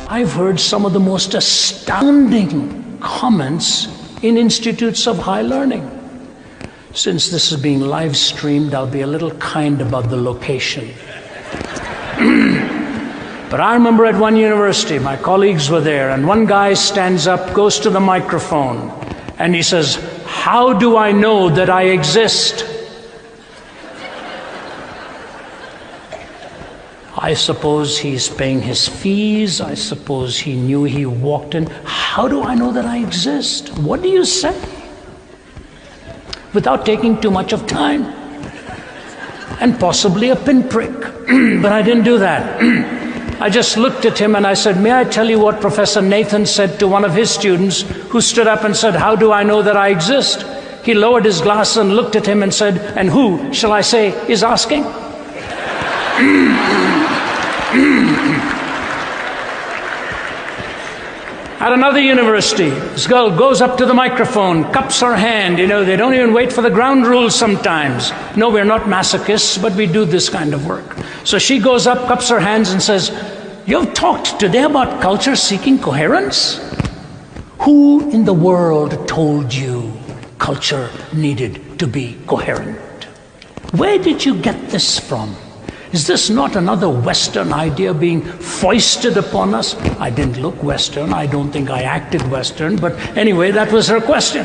I've heard some of the most astounding comments in institutes of high learning. Since this is being live streamed, I'll be a little kind about the location. But I remember at one university, my colleagues were there, and one guy stands up, goes to the microphone, and he says, "How do I know that I exist?" I suppose he's paying his fees. I suppose he knew he walked in. How do I know that I exist? What do you say? Without taking too much of time. And possibly a pinprick. But I didn't do that. I just looked at him and I said, "May I tell you what Professor Nathan said to one of his students who stood up and said, 'How do I know that I exist?' He lowered his glass and looked at him and said, 'And who, shall I say, is asking?'" At another university, this girl goes up to the microphone, cups her hand. You know, they don't even wait for the ground rules sometimes. No, we're not masochists, but we do this kind of work. So she goes up, cups her hands, and says, "You've talked today about culture seeking coherence? Who in the world told you culture needed to be coherent? Where did you get this from? Is this not another Western idea being foisted upon us?" I didn't look Western. I don't think I acted Western. But anyway, that was her question.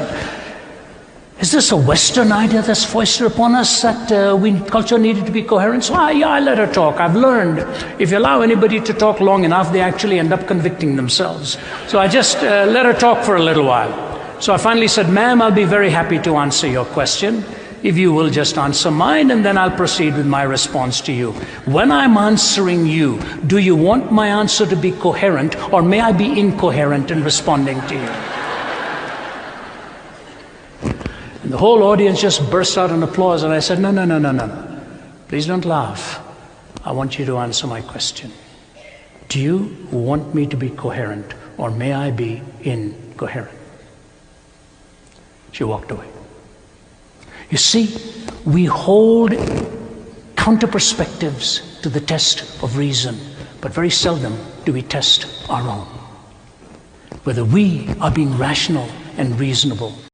Is this a Western idea that's foisted upon us that culture needed to be coherent? So I let her talk. I've learned if you allow anybody to talk long enough, they actually end up convicting themselves. So I just let her talk for a little while. So I finally said, "Ma'am, I'll be very happy to answer your question if you will just answer mine, and then I'll proceed with my response to you. When I'm answering you, do you want my answer to be coherent, or may I be incoherent in responding to you?" And the whole audience just burst out in applause, and I said, No. Please don't laugh. I want you to answer my question. Do you want me to be coherent, or may I be incoherent? She walked away. You see, we hold counter perspectives to the test of reason, but very seldom do we test our own, whether we are being rational and reasonable.